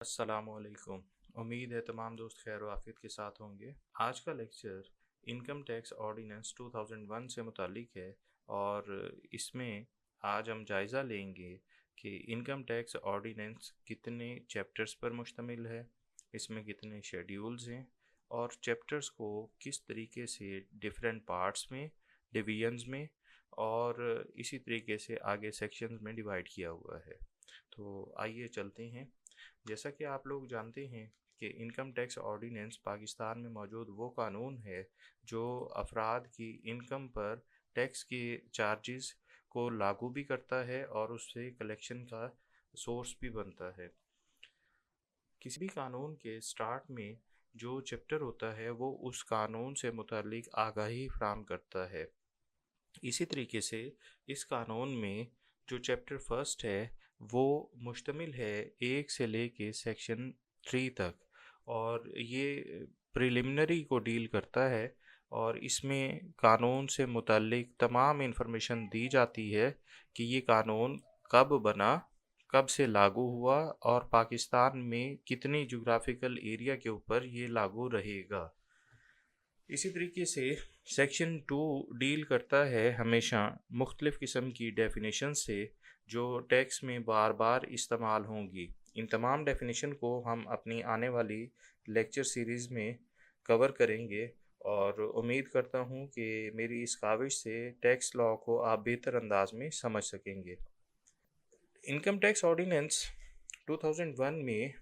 अस्सलामुअलैकुम। उम्मीद है तमाम दोस्त खैर वाफियत के साथ होंगे। आज का लेक्चर इनकम टैक्स ऑर्डिनेंस 2001 से मुतालिक है और इसमें आज हम जायज़ा लेंगे कि इनकम टैक्स ऑर्डिनेंस कितने चैप्टर्स पर मुश्तमिल है, इसमें कितने शेड्यूल्स हैं और चैप्टर्स को किस तरीके से डिफरेंट पार्ट्स में, डिवीजन्स में और इसी तरीके से आगे सेक्शंस में डिवाइड किया हुआ है। तो आइए चलते हैं। जैसा कि आप लोग जानते हैं कि इनकम टैक्स ऑर्डिनेंस पाकिस्तान में मौजूद वो कानून है जो अफराद की इनकम पर टैक्स के चार्जेस को लागू भी करता है और उससे कलेक्शन का सोर्स भी बनता है। किसी भी कानून के स्टार्ट में जो चैप्टर होता है वो उस कानून से मुतालिक आगाही फराहम करता है। इसी तरीके से इस कानून में जो चैप्टर फर्स्ट है वो मुश्तमिल है 1 से लेके सेक्शन 3 तक और ये प्रिलिमिनरी को डील करता है और इसमें कानून से मुतल्लिक तमाम इन्फॉर्मेशन दी जाती है कि ये कानून कब बना, कब से लागू हुआ और पाकिस्तान में कितनी जोग्राफिकल एरिया के ऊपर ये लागू रहेगा। इसी तरीके से सेक्शन 2 डील करता है हमेशा मुख्तलिफ़ किस्म की डेफिनेशन से जो टैक्स में बार बार इस्तेमाल होंगी। इन तमाम डेफिनेशन को हम अपनी आने वाली लेक्चर सीरीज़ में कवर करेंगे और उम्मीद करता हूँ कि मेरी इस काविश से टैक्स लॉ को आप बेहतर अंदाज में समझ सकेंगे। इनकम टैक्स ऑर्डिनेंस 2001 में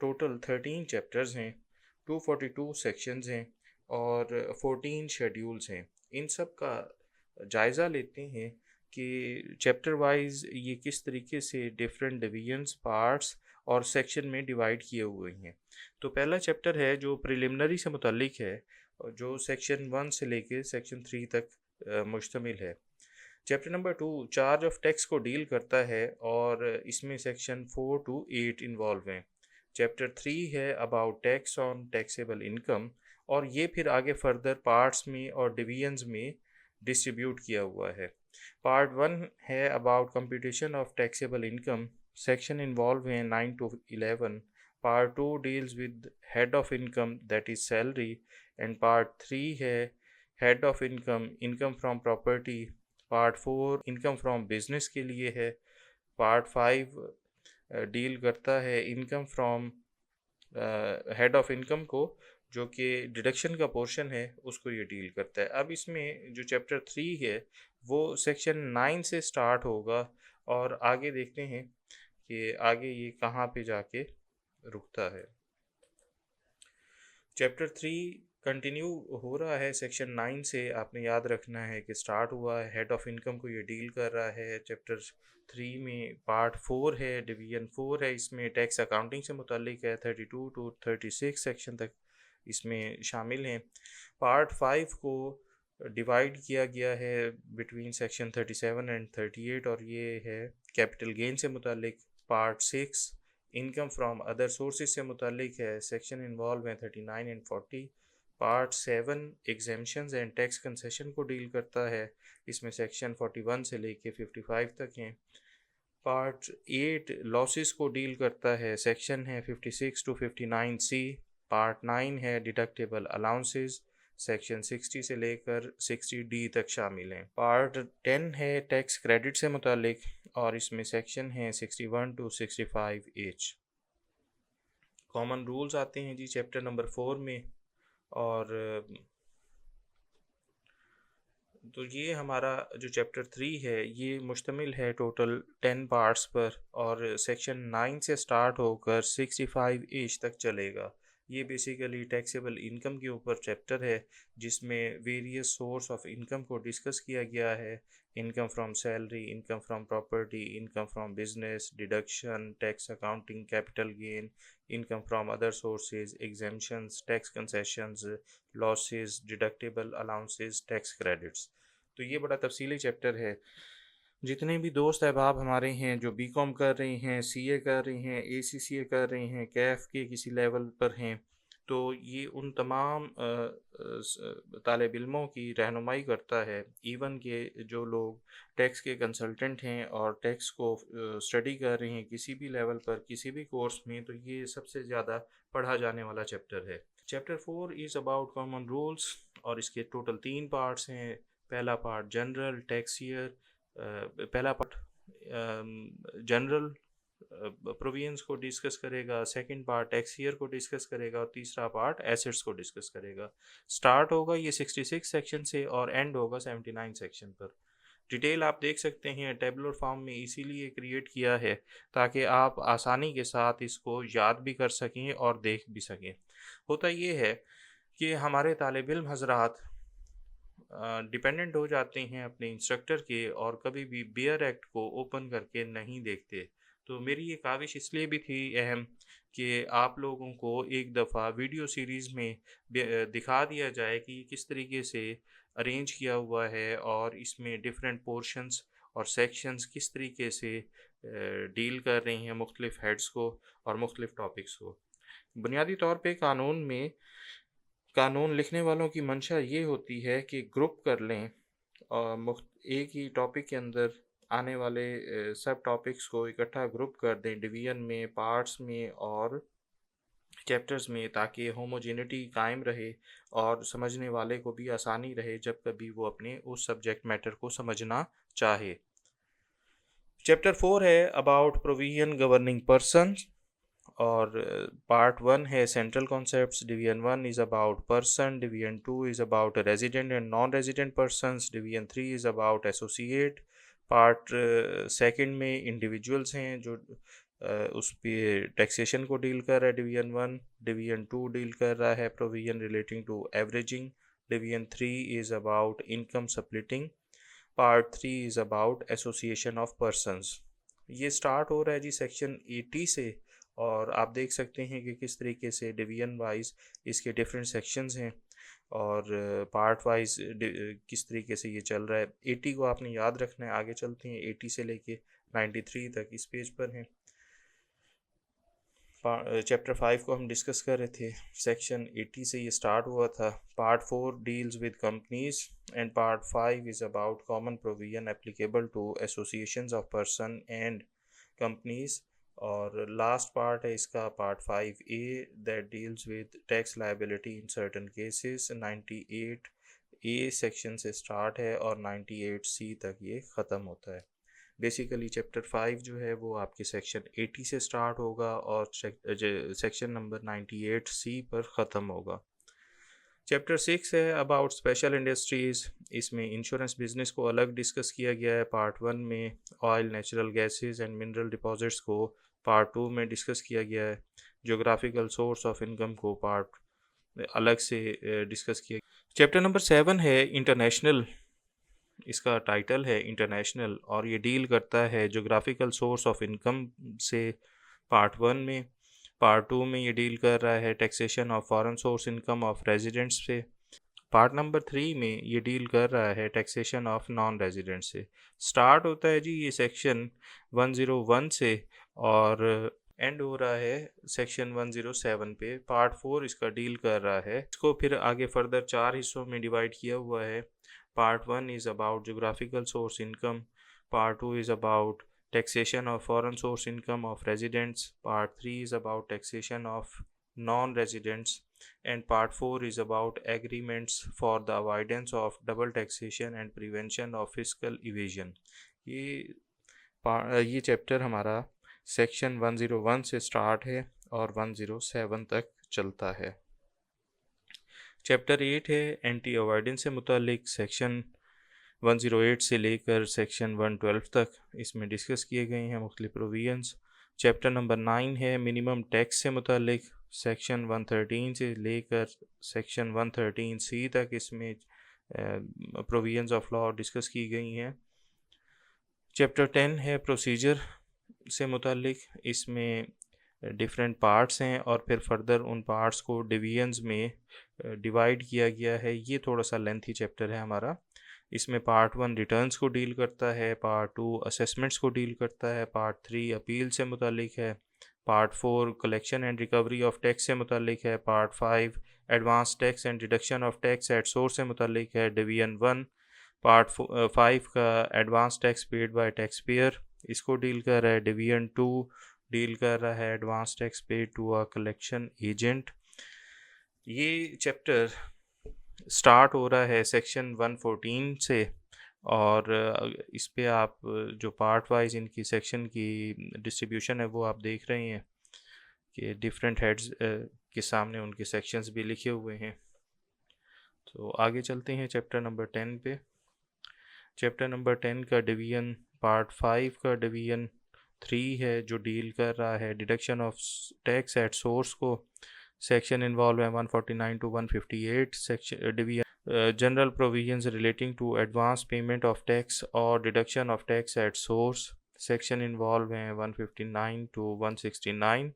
टोटल 13 चैप्टर्स हैं, 242 सेक्शंस हैं और 14 शेड्यूल्स हैं। इन सब का जायज़ा लेते हैं कि चैप्टर वाइज ये किस तरीके से डिफरेंट डिवीजन्स, पार्ट्स और सेक्शन में डिवाइड किए हुए हैं। तो पहला चैप्टर है जो प्रिलिमिनरी से मुतल्लिक है और जो सेक्शन 1 से लेके सेक्शन 3 तक मुश्तमिल है। Chapter number 2 charge of tax को डील करता है और इसमें सेक्शन 4 टू 8 इन्वॉल्व हैं। चैप्टर 3 है about tax on taxable income और ये फिर आगे फर्दर पार्ट्स में और डिवीजन्स में डिस्ट्रीब्यूट किया हुआ है। पार्ट 1 है about computation of taxable income, section involve हैं 9 to 11। Part 2 deals with head of income that is salary and part 3 है head of income, income from property. Part 4 income from business के लिए है। Part 5 deal करता है income from head of income को, जो कि डिडक्शन का पोर्शन है उसको ये डील करता है। अब इसमें जो चैप्टर 3 है वो सेक्शन 9 से स्टार्ट होगा और आगे देखते हैं कि आगे ये कहाँ पे जाके रुकता है। चैप्टर 3 कंटिन्यू हो रहा है सेक्शन 9 से। आपने याद रखना है कि स्टार्ट हुआ है हेड ऑफ इनकम को ये डील कर रहा है। चैप्टर 3 में पार्ट 4 है, डिवीजन 4 है, इसमें टैक्स अकाउंटिंग से मुतल्लिक है। 32 टू 36 सेक्शन तक इसमें शामिल हैं। पार्ट 5 को डिवाइड किया गया है बिटवीन सेक्शन 37 एंड 38 और ये है कैपिटल गेन से मुतल्लिक। Part 6 income from other sources से मुतल्लिक है, सेक्शन इन्वॉल्व हैं 39 and 40। Part 7 exemptions and tax concession को डील करता है, इसमें सेक्शन 41 से लेके 55 तक हैं। पार्ट 8 लॉसेस को डील करता है, सेक्शन है 56 टू 59 सी। पार्ट 9 है डिडक्टेबल अलाउंसेस, सेक्शन 60 से लेकर 60 डी तक शामिल हैं। पार्ट 10 है टैक्स क्रेडिट से मुतालिक और इसमें सेक्शन है 61 टू 65 एच। कॉमन रूल्स आते हैं जी चैप्टर नंबर 4 में और तो ये हमारा जो चैप्टर 3 है ये मुश्तमिल है टोटल 10 पार्ट्स पर और सेक्शन 9 से स्टार्ट होकर 65 एज तक चलेगा। ये बेसिकली टैक्सेबल इनकम के ऊपर चैप्टर है जिसमें वेरियस सोर्स ऑफ इनकम को डिस्कस किया गया है। Income from salary, income from property, income from business, deduction, tax accounting, capital gain, income from other sources, exemptions, tax concessions, losses, deductible allowances, tax credits. तो ये बड़ा तफसीली chapter है। जितने भी दोस्त अहबाब हमारे हैं जो बीकॉम कर रहे हैं, सीए कर रहे हैं, एसीसीए कर रहे हैं, कैफ के किसी लेवल पर हैं, तो ये उन तमाम तालिब इल्मों की रहनुमाई करता है, इवन के जो लोग टैक्स के कंसल्टेंट हैं और टैक्स को स्टडी कर रहे हैं किसी भी लेवल पर किसी भी कोर्स में, तो ये सबसे ज़्यादा पढ़ा जाने वाला चैप्टर है। Chapter 4 is about common rules और इसके टोटल 3 पार्ट्स हैं। पहला पार्ट जनरल टैक्स ईयर, पहला पार्ट जनरल प्रोविजंस को डिस्कस करेगा, सेकंड पार्ट टैक्स ईयर को डिस्कस करेगा और तीसरा पार्ट एसेट्स को डिस्कस करेगा। स्टार्ट होगा ये 66 सेक्शन से और एंड होगा 79 सेक्शन पर। डिटेल आप देख सकते हैं टेबुलर फॉर्म में इसीलिए क्रिएट किया है ताकि आप आसानी के साथ इसको याद भी कर सकें और देख भी सकें। होता ये है कि हमारे तालिब इल्म हजरात डिपेंडेंट हो जाते हैं अपने इंस्ट्रक्टर के और कभी भी बियर एक्ट को ओपन करके नहीं देखते। तो मेरी ये काविश इसलिए भी थी अहम कि आप लोगों को एक दफ़ा वीडियो सीरीज़ में दिखा दिया जाए कि किस तरीके से अरेंज किया हुआ है और इसमें डिफरेंट पोर्शंस और सेक्शंस किस तरीके से डील कर रही हैं मुख्तलिफ हेड्स को और मुख्तलिफ टॉपिक्स को। बुनियादी तौर पे कानून लिखने वालों की मंशा ये होती है कि ग्रुप कर लें और एक ही टॉपिक के अंदर आने वाले सब टॉपिक्स को इकट्ठा ग्रुप कर दें डिवीज़न में, पार्ट्स में और चैप्टर्स में, ताकि होमोजेनिटी कायम रहे और समझने वाले को भी आसानी रहे जब कभी वो अपने उस सब्जेक्ट मैटर को समझना चाहे। चैप्टर 4 है अबाउट प्रोविजन गवर्निंग पर्सन और पार्ट 1 है central concepts. Division 1 is about person, division 2 is about resident and non resident persons, division 3 is about associate. Part second में इंडिविजुअल्स हैं जो उस पे टैक्सेशन को डील कर रहा है डिवीजन 1। डिवीजन 2 डील कर रहा है provision relating to averaging. Division 3 is about income splitting. Part 3 is about association of persons. ये स्टार्ट हो रहा है जी सेक्शन 80 से और आप देख सकते हैं कि किस तरीके से डिवीजन वाइज इसके डिफरेंट सेक्शंस हैं और पार्ट वाइज किस तरीके से ये चल रहा है। 80 को आपने याद रखना है। आगे चलते हैं 80 से लेके 93 तक इस पेज पर हैं। चैप्टर 5 को हम डिस्कस कर रहे थे, सेक्शन 80 से ये स्टार्ट हुआ था। Part 4 deals with companies and part 5 is about common provision applicable to associations of person and companies और लास्ट पार्ट है इसका part 5A that deals with tax liability in certain cases. 98A section से start है और 98C तक ये ख़त्म होता है। बेसिकली चैप्टर 5 जो है वो आपके सेक्शन 80 से स्टार्ट होगा और सेक्शन नंबर 98C पर ख़त्म होगा। चैप्टर 6 है अबाउट स्पेशल इंडस्ट्रीज़। इसमें इंश्योरेंस बिजनेस को अलग डिस्कस किया गया है। पार्ट 1 में oil, natural gases and mineral deposits को पार्ट 2 में डिस्कस किया गया है। जोग्राफिकल सोर्स ऑफ इनकम को पार्ट अलग से डिस्कस किया। चैप्टर नंबर 7 है इंटरनेशनल। इसका टाइटल है इंटरनेशनल और ये डील करता है जोग्राफिकल सोर्स ऑफ इनकम से पार्ट 1 में। पार्ट 2 में ये डील कर रहा है taxation of foreign source income of residents से। पार्ट नंबर 3 में ये डील कर रहा है टैक्सेशन ऑफ नॉन रेजिडेंट से। स्टार्ट होता है जी ये सेक्शन 101 से और एंड हो रहा है सेक्शन 107 पे। पार्ट 4 इसका डील कर रहा है। इसको फिर आगे फर्दर 4 हिस्सों में डिवाइड किया हुआ है। Part 1 is about geographical source income. Part 2 is about taxation of foreign source income of residents. Part 3 is about taxation of non-residents. And Part 4 is about agreements for the avoidance of double taxation and prevention of fiscal evasion. ये chapter हमारा section 101 से start है और 107 तक चलता है। Chapter 8 है anti avoidance से मुतालिक। सेक्शन 108 से लेकर सेक्शन 112 तक इसमें डिस्कस किए गए हैं मुख्तलिफ प्रोविजंस। चैप्टर नंबर 9 है मिनिमम टैक्स से मुतालिक। सेक्शन 113 से लेकर सेक्शन 113C तक इसमें प्रोविजंस ऑफ लॉ डिस्कस की गई हैं। चैप्टर 10 है प्रोसीजर से मुतालिक। इसमें डिफरेंट पार्ट्स हैं और फिर फर्दर उन पार्ट्स को डिवीजन्स में डिवाइड किया गया है। ये थोड़ा सा लेंथी चैप्टर है हमारा। इसमें पार्ट 1 रिटर्न्स को डील करता है, पार्ट 2 असेसमेंट्स को डील करता है, पार्ट 3 अपील से मुतालिक है, part 4 collection and recovery of tax से मुतल्लिक है। Part 5 advance tax and deduction of tax at source से मुतल्लिक है। डिवीजन 1 पार्ट 5 का advance tax paid by tax payer इसको डील कर रहा है। डिवीजन 2 डील कर रहा है advance tax paid to a collection agent. ये चैप्टर स्टार्ट हो रहा है सेक्शन 114 से, और इस पे आप जो पार्ट वाइज इनकी सेक्शन की डिस्ट्रीब्यूशन है वो आप देख रहे हैं कि डिफरेंट हेड्स के सामने उनके सेक्शंस भी लिखे हुए हैं। तो आगे चलते हैं चैप्टर नंबर 10 पे। चैप्टर नंबर 10 का डिवीजन पार्ट 5 का डिवीजन 3 है जो डील कर रहा है deduction of tax at source को। सेक्शन इन्वॉल्व है 149 to 158। Section division general provisions relating to advance payment of tax और deduction of tax at source. Section involve हैं 159 to 169।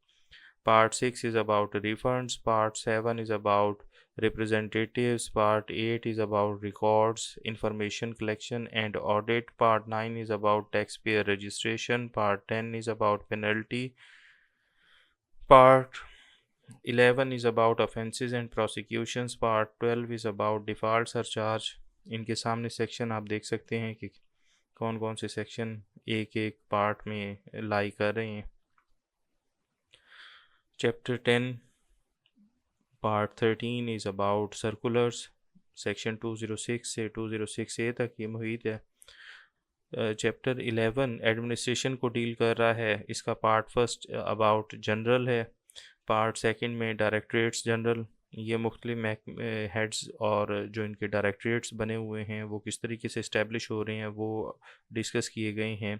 Part 6 is about refunds. Part 7 is about representatives. Part 8 is about records, information collection and audit. Part 9 is about taxpayer registration. Part 10 is about penalty. Part 11 is about offenses and prosecutions. Part 12 is about default surcharge. इनके सामने section आप देख सकते हैं कि कौन कौन से सेक्शन एक एक पार्ट में लाई कर रहे हैं। Chapter 10 Part 13 is about circulars. Section 206 से 206A तक ये मुहित है। चैप्टर 11 एडमिनिस्ट्रेशन को डील कर रहा है। इसका पार्ट फर्स्ट अबाउट जनरल है। पार्ट सेकंड में डायरेक्टरेट्स जनरल, ये मुख्तलिफ हेड्स और जो इनके डायरेक्टरेट्स बने हुए हैं वो किस तरीके से इस्टेब्लिश हो रहे हैं वो डिस्कस किए गए हैं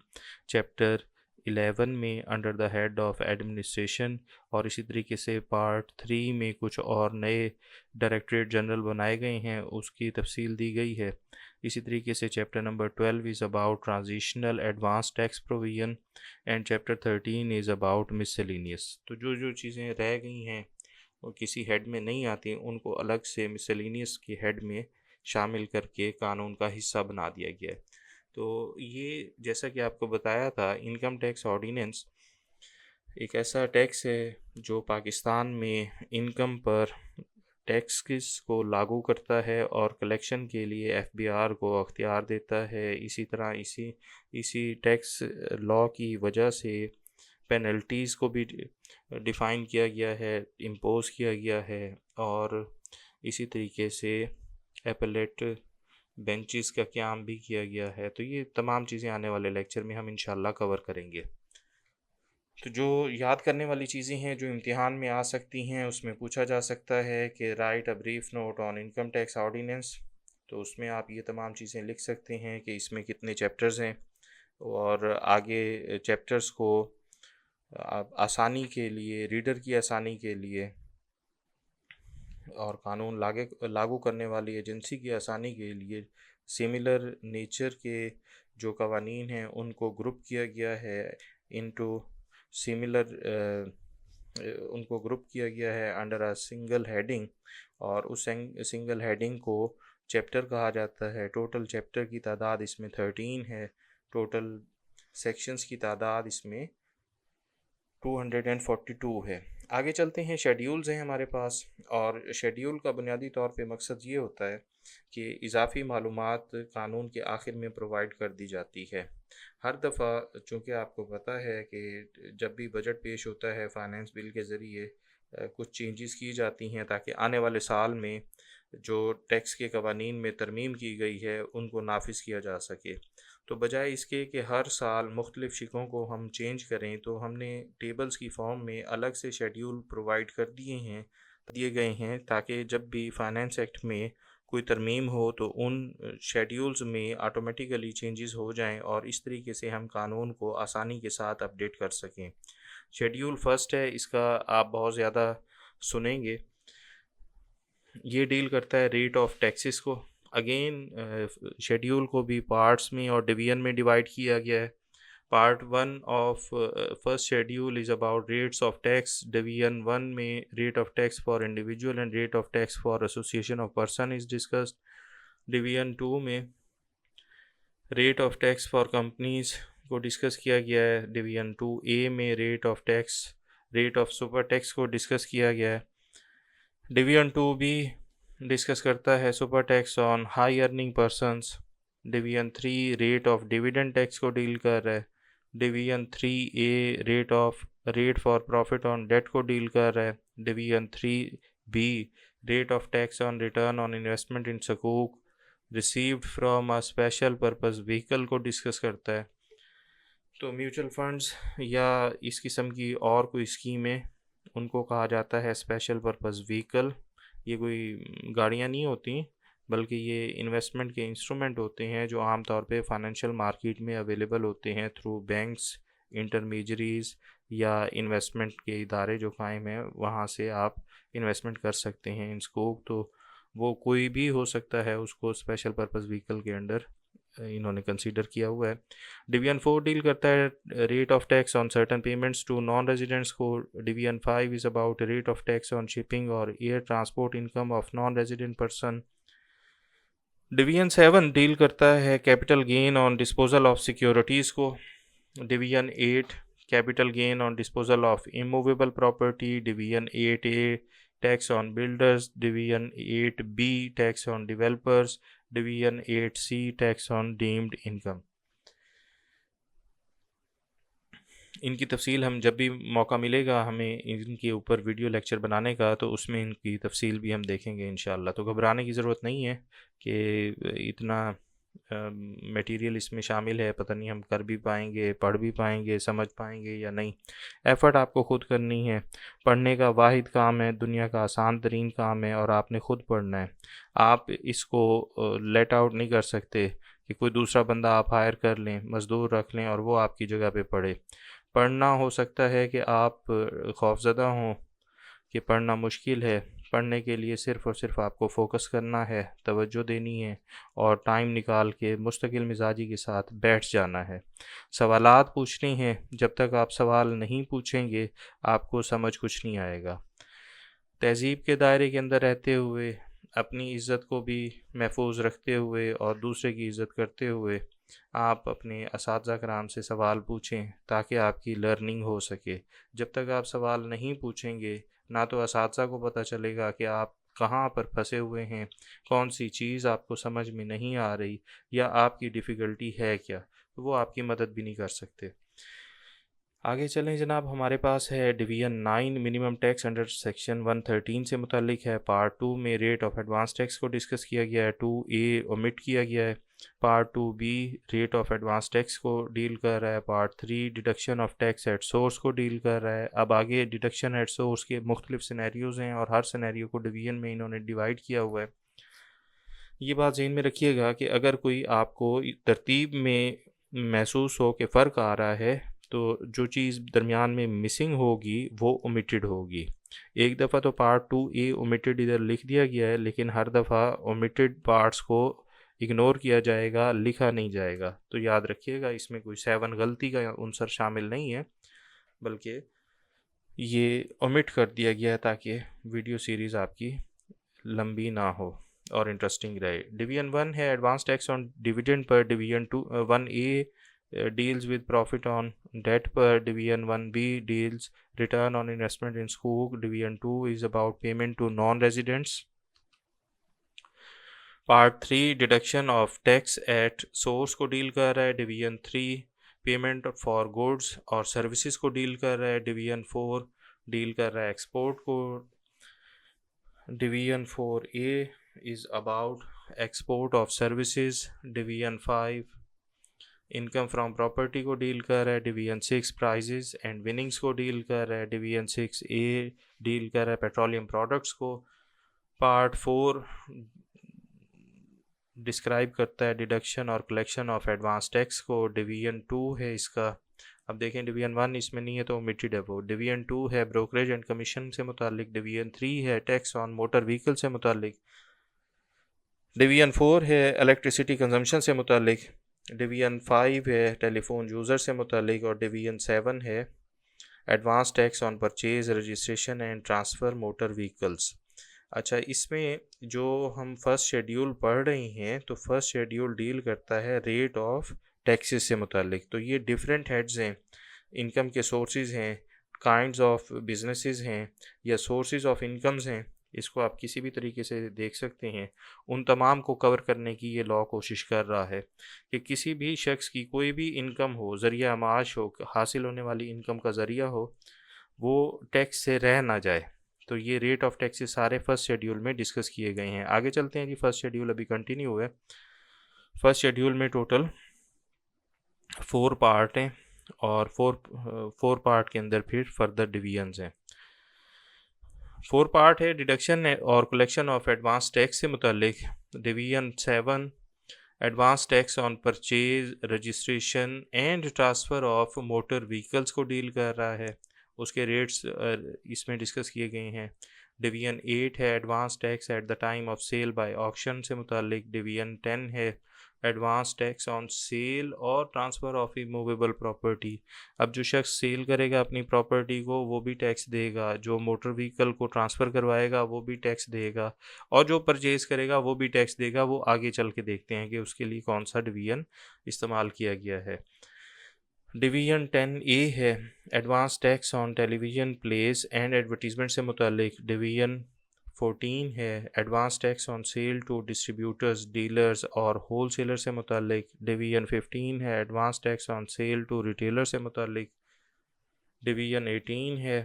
चैप्टर 11 में under the head of administration. और इसी तरीके से पार्ट 3 में कुछ और नए डायरेक्टरेट जनरल बनाए गए हैं, उसकी तफसील दी गई है। इसी तरीके से chapter number 12 is about transitional advance tax provision and chapter 13 is about miscellaneous. तो जो जो चीज़ें रह गई हैं और किसी हेड में नहीं आती उनको अलग से मिसलेनियस की हेड में शामिल करके कानून का हिस्सा बना दिया गया है। तो ये जैसा कि आपको बताया था, इनकम टैक्स ऑर्डिनेंस एक ऐसा टैक्स है जो पाकिस्तान में इनकम पर टैक्स को लागू करता है और कलेक्शन के लिए एफबीआर को अख्तियार देता है। इसी तरह इसी टैक्स लॉ की वजह से पेनल्टीज़ को भी डिफ़ाइन किया गया है, इम्पोज किया गया है, और इसी तरीके से एपेलेट बेंचेस का क़याम भी किया गया है। तो ये तमाम चीज़ें आने वाले लेक्चर में हम इंशाल्लाह कवर करेंगे। तो जो याद करने वाली चीज़ें हैं जो इम्तिहान में आ सकती हैं, उसमें पूछा जा सकता है कि write a brief note on income tax ordinance. तो उसमें आप ये तमाम चीज़ें लिख सकते हैं कि इसमें कितने चैप्टर्स हैं और आगे चैप्टर्स को आसानी के लिए, रीडर की आसानी के लिए और कानून लागू करने वाली एजेंसी की आसानी के लिए सिमिलर नेचर के जो कवानीन हैं उनको ग्रुप किया गया है इनटू सिमिलर उनको ग्रुप किया गया है अंडर अ सिंगल हेडिंग, और उस सिंगल हेडिंग को चैप्टर कहा जाता है। टोटल चैप्टर की तादाद इसमें 13 है। टोटल सेक्शंस की तादाद इसमें 242 है। आगे चलते हैं। शेड्यूल्स हैं हमारे पास, और शेड्यूल का बुनियादी तौर पे मकसद ये होता है कि इजाफ़ी मालूमात कानून के आखिर में प्रोवाइड कर दी जाती है। हर दफ़ा चूँकि आपको पता है कि जब भी बजट पेश होता है फाइनेंस बिल के ज़रिए कुछ चेंजेस की जाती हैं ताकि आने वाले साल में जो टैक्स के कवानीन में तरमीम की गई है उनको नाफिज किया जा सके। तो बजाय इसके कि हर साल मुख्तलिफ़ शिकों को हम चेंज करें, तो हमने टेबल्स की फॉर्म में अलग से शेड्यूल प्रोवाइड कर दिए गए हैं ताकि जब भी फाइनेंस एक्ट में कोई तरमीम हो तो उन शेड्यूल्स में ऑटोमेटिकली चेंजेस हो जाएं और इस तरीके से हम कानून को आसानी के साथ अपडेट कर सकें। शेड्यूल फर्स्ट है, इसका आप बहुत ज़्यादा सुनेंगे। ये डील करता है रेट ऑफ टैक्सेस को। अगेन शेड्यूल को भी पार्ट्स में और डिवीजन में डिवाइड किया गया है। Part 1 of first schedule is about rates of tax. Division 1 में rate of tax for individual and rate of tax for association of person is discussed. Division 2 में rate of tax for companies को discuss किया गया है। Division 2A में rate of tax rate of super tax को discuss किया गया है। डिवीजन 2 भी डिस्कस करता है super tax on high earning persons. Division 3 rate of dividend tax को डील कर रहा है। Division 3A rate for profit on debt को डील कर रहा है। Division 3B rate of tax on return on investment in सकूक received from a special purpose vehicle को डिस्कस करता है। तो म्यूचुअल फंड्स या इस किस्म की और कोई स्कीमें, उनको कहा जाता है स्पेशल पर्पस व्हीकल। ये कोई गाड़ियाँ नहीं होती, बल्कि ये इन्वेस्टमेंट के इंस्ट्रूमेंट होते हैं जो आमतौर पे फाइनेंशियल मार्केट में अवेलेबल होते हैं थ्रू बैंक्स, इंटरमीडियरीज या इन्वेस्टमेंट के इदारे जो कायम हैं, वहाँ से आप इन्वेस्टमेंट कर सकते हैं इन स्कोप। तो वो कोई भी हो सकता है, उसको स्पेशल पर्पस व्हीकल के अंडर इन्होंने कंसीडर किया हुआ है। डिवीजन 4 डील करता है rate of tax on certain payments to non residents को। Division 5 is about rate of tax on shipping और air transport income of non resident person. Division 7 deal करता है capital gain on disposal of securities को। Division 8 capital gain on disposal of immovable property. Division 8A tax on builders. Division 8B tax on developers. Division 8C tax on deemed income. इनकी तफसील हम जब भी मौका मिलेगा हमें इनके ऊपर वीडियो लेक्चर बनाने का, तो उसमें इनकी तफसील भी हम देखेंगे इंशाअल्लाह। तो घबराने की ज़रूरत नहीं है कि इतना मटेरियल इसमें शामिल है, पता नहीं हम कर भी पाएंगे, पढ़ भी पाएंगे, समझ पाएंगे या नहीं। एफ़र्ट आपको ख़ुद करनी है। पढ़ने का वाहिद काम है, दुनिया का आसान तरीन काम है, और आपने ख़ुद पढ़ना है। आप इसको लेट आउट नहीं कर सकते कि कोई दूसरा बंदा आप हायर कर लें, मज़दूर रख लें और वो आपकी जगह पे पढ़े। पढ़ना हो सकता है कि आप खौफज़दा हों कि पढ़ना मुश्किल है। पढ़ने के लिए सिर्फ़ और सिर्फ आपको फ़ोकस करना है, तवज्जो देनी है और टाइम निकाल के मुस्तकिल मिजाजी के साथ बैठ जाना है। सवालात पूछने हैं। जब तक आप सवाल नहीं पूछेंगे आपको समझ कुछ नहीं आएगा। तहज़ीब के दायरे के अंदर रहते हुए, अपनी इज़्ज़त को भी महफूज रखते हुए और दूसरे की इज़्ज़त करते हुए आप अपने असातिज़ा कराम से सवाल पूछें ताकि आपकी लर्निंग हो सके। जब तक आप सवाल नहीं पूछेंगे, ना तो असातिज़ा को पता चलेगा कि आप कहाँ पर फंसे हुए हैं, कौन सी चीज़ आपको समझ में नहीं आ रही या आपकी डिफ़िकल्टी है क्या, तो वो आपकी मदद भी नहीं कर सकते। आगे चलें जनाब, हमारे पास है division 9 minimum tax under section 113 से मुतालिक है। पार्ट 2 में रेट ऑफ एडवांस टैक्स को डिस्कस किया गया है। 2A ओमिट किया गया है। Part 2B rate of advance tax को डील कर रहा है। Part 3 deduction of tax at source को डील कर रहा है। अब आगे डिडक्शन एट सोर्स के मुख्तलिफ सिनेरियोज़ हैं और हर सिनेरियो को डिवीज़न में इन्होंने डिवाइड किया हुआ है। ये बात ज़हन में रखिएगा कि अगर कोई आपको तरतीब में महसूस हो कि फ़र्क आ रहा है, तो जो चीज़ दरमियान में मिसिंग होगी वो ओमिटेड होगी। एक दफ़ा तो पार्ट 2A ओमिटेड इधर लिख दिया गया है, लेकिन हर दफ़ा ओमिटेड पार्ट्स को इग्नोर किया जाएगा, लिखा नहीं जाएगा। तो याद रखिएगा, इसमें कोई 7 गलती का अंसर शामिल नहीं है, बल्कि ये ओमिट कर दिया गया है ताकि वीडियो सीरीज़ आपकी लंबी ना हो और इंटरेस्टिंग रहे। डिवीज़न 1 है advance tax on dividend per. Division 1A deals with profit on debt per. Division 1B deals return on investment in school. Division 2 is about payment to non-residents. Part 3 deduction of tax at source को deal कर रहा है। Division 3 payment for goods और services को deal कर रहा है। Division 4 deal कर रहा है export को। Division 4A is about export of services. Division 5 income from property को डील कर रहा है। डिवीज़न 6 प्राइजेस एंड विनिंग्स को डील कर रहा है। डिवीज़न 6A डील कर रहा है पेट्रोलियम प्रोडक्ट्स को। पार्ट 4 डिस्क्राइब करता है डिडक्शन और कलेक्शन ऑफ एडवांस टैक्स को। डिवीज़न 2 है इसका। अब देखें, डिवीज़न 1 इसमें नहीं है तो ओमिटेड है वो। डिवीज़न 2 है ब्रोकरेज एंड कमीशन से मुतालिक। डिवीज़न 3 है टैक्स ऑन मोटर व्हीकल से मुतालिक। डिवीज़न 4 है इलेक्ट्रिसिटी कंजम्पशन से मुतालिक। डिवीज़न 5 है टेलीफोन यूज़र से मुतालिक। और डिवीज़न 7 है advance tax on purchase, registration and transfer motor vehicles. अच्छा, इसमें जो हम फर्स्ट शेड्यूल पढ़ रहे हैं, तो फर्स्ट शेड्यूल डील करता है रेट ऑफ टैक्सेस से मुतालिक। तो ये डिफरेंट हेड्स हैं, इनकम के सोर्सेज हैं, काइंड्स ऑफ बिजनेसेस हैं या सोर्सेज ऑफ इनकम्स हैं, इसको आप किसी भी तरीके से देख सकते हैं, उन तमाम को कवर करने की ये लॉ कोशिश कर रहा है कि किसी भी शख्स की कोई भी इनकम हो, ज़रिया माश हो, हासिल होने वाली इनकम का ज़रिया हो, वो टैक्स से रह ना जाए। तो ये रेट ऑफ टैक्सेस सारे फर्स्ट शेड्यूल में डिस्कस किए गए हैं। आगे चलते हैं जी, फर्स्ट शेड्यूल अभी कंटिन्यू है। फर्स्ट शेड्यूल में टोटल 4 पार्ट हैं और फोर पार्ट के अंदर फिर फर्दर डिवीजन्स हैं। 4 पार्ट है डिडक्शन और कलेक्शन ऑफ एडवांस टैक्स से मुतालिक। Division 7 advance tax on purchase, registration and transfer of motor vehicles को डील कर रहा है, उसके रेट्स इसमें डिस्कस किए गए हैं। डिवीजन 8 है advance tax at the time of sale by auction से मुतालिक। डिवीजन 10 है एडवांस टैक्स ऑन सेल और ट्रांसफ़र ऑफ इमूवेबल प्रॉपर्टी। अब जो शख्स सेल करेगा अपनी प्रॉपर्टी को वो भी टैक्स देगा, जो मोटर व्हीकल को ट्रांसफ़र करवाएगा वो भी टैक्स देगा, और जो परचेज़ करेगा वो भी टैक्स देगा। वो आगे चल के देखते हैं कि उसके लिए कौन सा डिवीज़न इस्तेमाल किया गया है। डिवीज़न 10A है advance tax on television plays and advertisement से मुतालिक। डिवीज़न 14 है advance tax on sale to distributors, dealers और होल सेलर से मुतालिक। डिवीज़न 15 है advance tax on sale to retailer से मुतालिक। डिवीज़न 18 है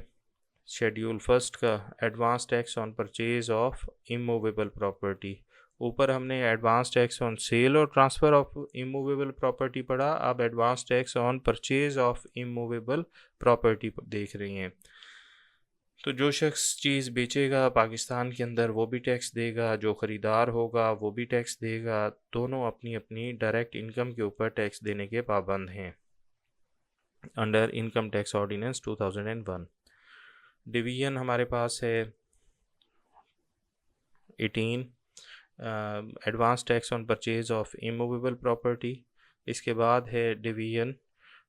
शेड्यूल फर्स्ट का advance tax on purchase of immovable property. ऊपर हमने एडवांस टैक्स ऑन सेल और ट्रांसफ़र ऑफ इमूवेबल प्रॉपर्टी पढ़ा, अब advance tax on purchase of immovable property देख रही हैं। तो जो शख्स चीज़ बेचेगा पाकिस्तान के अंदर वो भी टैक्स देगा, जो ख़रीदार होगा वो भी टैक्स देगा। दोनों अपनी अपनी डायरेक्ट इनकम के ऊपर टैक्स देने के पाबंद हैं under income tax ordinance 2001। Division हमारे पास है 18 advance tax on purchase of immovable property. इसके बाद है division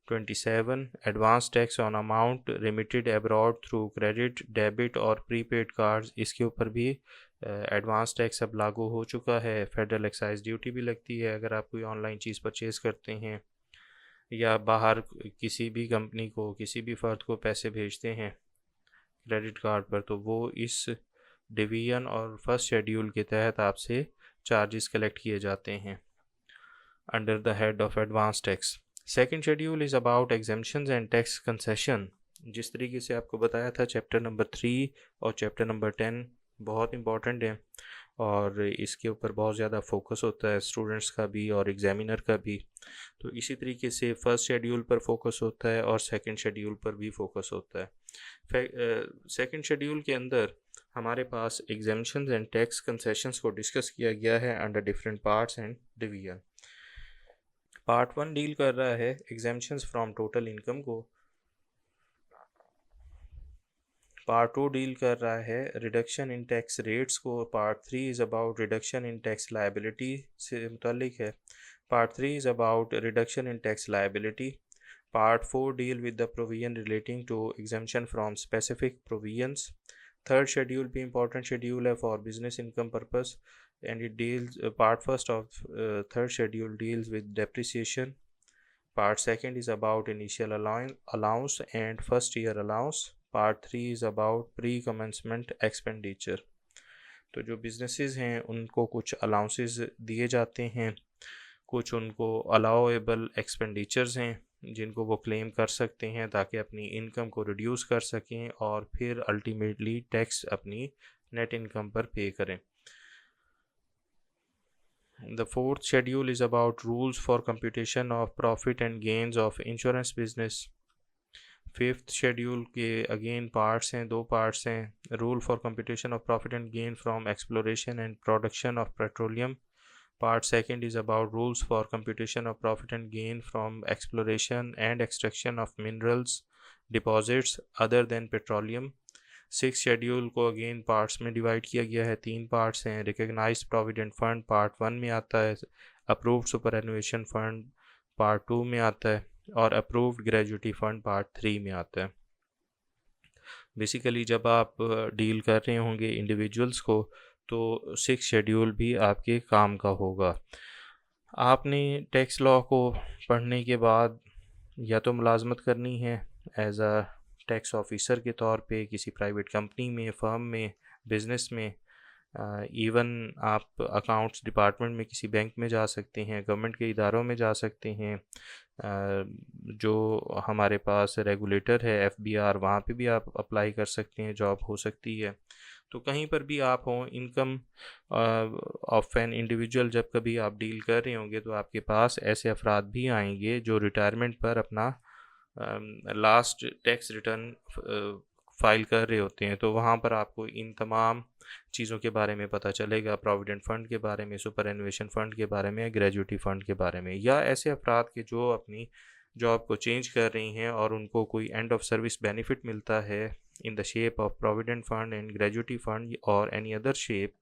27 advance tax on amount remitted abroad through credit, debit और प्रीपेड कार्ड्स। इसके ऊपर भी एडवांस टैक्स अब लागू हो चुका है। फेडरल एक्साइज ड्यूटी भी लगती है अगर आप कोई ऑनलाइन चीज़ परचेज़ करते हैं या बाहर किसी भी कंपनी को, किसी भी फ़र्द को पैसे भेजते हैं क्रेडिट कार्ड पर, तो वो इस डिवीज़न और फर्स्ट शेड्यूल के तहत आपसे चार्जेस कलेक्ट किए जाते हैं under the head of advance tax. Second schedule is about exemptions and tax concession. जिस तरीके से आपको बताया था चैप्टर नंबर 3 और चैप्टर नंबर 10 बहुत इंपॉर्टेंट है और इसके ऊपर बहुत ज़्यादा फोकस होता है स्टूडेंट्स का भी और एग्ज़ामिनर का भी। तो इसी तरीके से फ़र्स्ट शेड्यूल पर फोकस होता है और सेकंड शेड्यूल पर भी फोकस होता है। सेकंड शेड्यूल के अंदर हमारे पास एग्जेम्पशंस एंड टैक्स कंसेशंस को डिस्कस किया गया है under different parts and division. Part 1 deal कर रहा है एग्जेम्पशंस फ्रॉम टोटल इनकम को। पार्ट 2 डील कर रहा है रिडक्शन इन टैक्स रेट्स को। Part 3 is about reduction in tax liability से मुतालिक है। Part 3 is about reduction in tax liability. Part 4 deal with the provision relating to exemption from specific provisions. Third schedule भी important schedule है for business income purpose and it deals part first of third schedule deals with depreciation. Part second is about initial allowance and first year allowance. Part 3 is about pre-commencement expenditure. तो जो businesses हैं उनको कुछ allowances दिए जाते हैं, कुछ उनको allowable expenditures हैं जिनको वो क्लेम कर सकते हैं ताकि अपनी इनकम को रिड्यूस कर सकें और फिर अल्टीमेटली टैक्स अपनी नेट इनकम पर पे करें। The fourth schedule is about rules for computation of profit and gains of insurance business. Fifth schedule के again parts हैं, 2 parts हैं। Rule for computation of profit and gain from exploration and production of petroleum. Part second is about rules for computation of profit and gain from exploration and extraction of minerals deposits other than petroleum. Six schedule को again parts में divide किया गया है, 3 parts हैं। Recognised provident fund part 1 में आता है, approved superannuation fund part 2 में आता है और अप्रूव्ड ग्रेजुएटी फंड पार्ट 3 में आता है। बेसिकली जब आप डील कर रहे होंगे इंडिविजुअल्स को तो सिक्स शेड्यूल भी आपके काम का होगा। आपने टैक्स लॉ को पढ़ने के बाद या तो मुलाजमत करनी है एज अ टैक्स ऑफिसर के तौर पे किसी प्राइवेट कंपनी में, फर्म में, बिज़नेस में, इवन आप अकाउंट्स डिपार्टमेंट में किसी बैंक में जा सकते हैं, गवर्नमेंट के इदारों में जा सकते हैं। जो हमारे पास रेगुलेटर है एफबीआर, वहाँ पे भी आप अप्लाई कर सकते हैं, जॉब हो सकती है। तो कहीं पर भी आप हों, इनकम ऑफ एन इंडिविजुअल जब कभी आप डील कर रहे होंगे तो आपके पास ऐसे अफराद भी आएंगे जो रिटायरमेंट पर अपना लास्ट टैक्स रिटर्न फाइल कर रहे होते हैं। तो वहाँ पर आपको इन तमाम चीज़ों के बारे में पता चलेगा, प्रोविडेंट फ़ंड के बारे में, सुपरएनुएशन फ़ंड के बारे में, ग्रेजुटी फ़ंड के बारे में, या ऐसे अफराद के जो अपनी जॉब को चेंज कर रही हैं और उनको कोई एंड ऑफ सर्विस बेनिफिट मिलता है in the shape of provident fund and gratuity fund और एनी अदर शेप।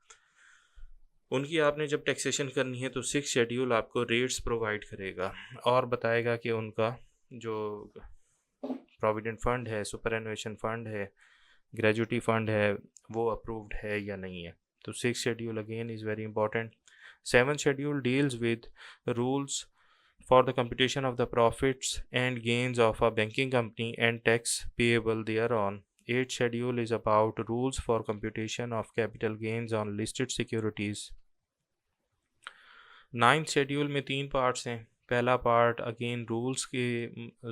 उनकी आपने जब टैक्सेशन करनी है तो 6 शेड्यूल आपको रेट्स प्रोवाइड करेगा और बताएगा कि उनका जो प्रोविडेंट फ़ंड है, सुपरएनुएशन फ़ंड है, ग्रेजुटी फ़ंड है, वो अप्रूव्ड है या नहीं है। तो 6 schedule again is very important. 7th schedule deals with rules for the computation of the profits and gains of a banking company and tax payable thereon. 8th schedule is about rules for computation of capital gains on listed securities. 9th schedule में 3 parts हैं। पहला part again rules के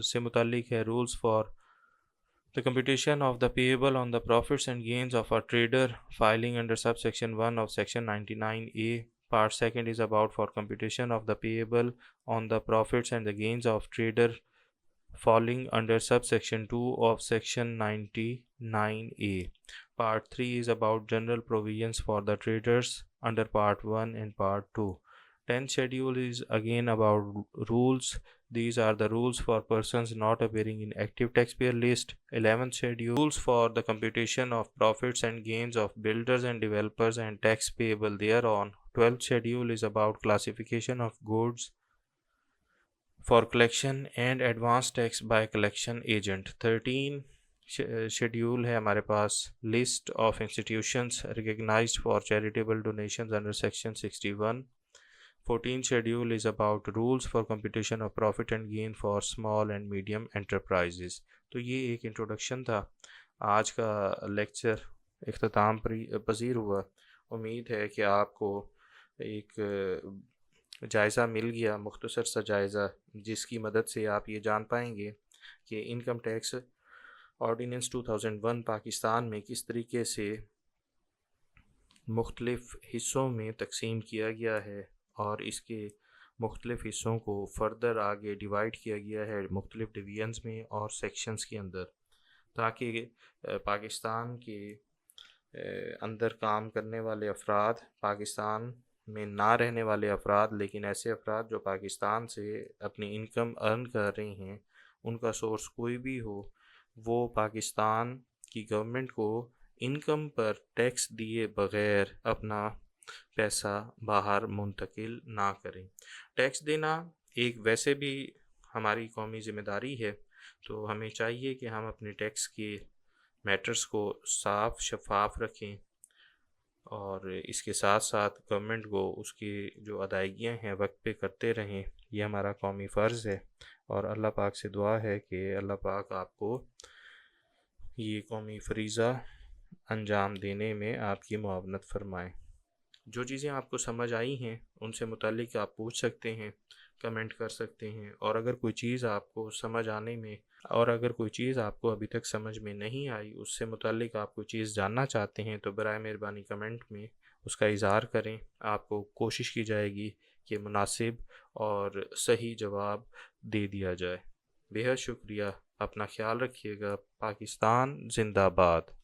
से मुतालिक है, rules for the computation of the payable on the profits and gains of a trader filing under subsection 1 of section 99A. Part 2nd is about for computation of the payable on the profits and the gains of trader falling under subsection 2 of section 99A. Part 3 is about general provisions for the traders under part 1 and part 2. 10th schedule is again about rules. These are the rules for persons not appearing in active taxpayer list. 11th schedule rules for the computation of profits and gains of builders and developers and tax payable thereon. 12th schedule is about classification of goods for collection and advance tax by collection agent. 13 schedule है हमारे पास list of institutions recognised for charitable donations under section 61. 14th schedule is about rules for computation of profit and gain for small and medium enterprises. तो ये एक introduction था। आज का lecture इख्तिताम पजीर हुआ। उम्मीद है कि आपको एक जायज़ा मिल गया, मुख्तसर सा जायज़ा, जिसकी मदद से आप ये जान पाएंगे कि इनकम टैक्स ऑर्डिनेंस 2001 पाकिस्तान में किस तरीके से मुख्तलिफ़ हिस्सों में तकसीम किया गया है और इसके मुख्तलिफ़ हिस्सों को फर्दर आगे डिवाइड किया गया है मुख्तलिफ़ डिवीजन्स में और सेक्शंस के अंदर, ताकि पाकिस्तान के अंदर काम करने वाले अफराद, पाकिस्तान में ना रहने वाले अफराद, लेकिन ऐसे अफराद जो पाकिस्तान से अपनी इनकम अर्न कर रहे हैं, उनका सोर्स कोई भी हो, वो पाकिस्तान की गवर्नमेंट को इनकम पर टैक्स दिए बग़ैर अपना पैसा बाहर मुंतकिल ना करें। टैक्स देना एक वैसे भी हमारी कौमी ज़िम्मेदारी है, तो हमें चाहिए कि हम अपने टैक्स के मैटर्स को साफ़ शफाफ रखें और इसके साथ साथ गवर्नमेंट को उसकी जो अदायगियाँ हैं वक्त पे करते रहें। ये हमारा कौमी फ़र्ज़ है और अल्लाह पाक से दुआ है कि अल्लाह पाक आपको ये कौमी फ़रीज़ा अंजाम देने में आपकी मुआवनत फ़रमाए। जो चीज़ें आपको समझ आई हैं उनसे मुतालिक आप पूछ सकते हैं, कमेंट कर सकते हैं, और अगर कोई चीज़ आपको समझ आने में और अगर कोई चीज़ आपको अभी तक समझ में नहीं आई, उससे मुतालिक आप कोई चीज़ जानना चाहते हैं, तो बराए मेहरबानी कमेंट में उसका इज़हार करें। आपको कोशिश की जाएगी कि मुनासिब और सही जवाब दे दिया जाए। बेहद शुक्रिया, अपना ख्याल रखिएगा। पाकिस्तान जिंदाबाद।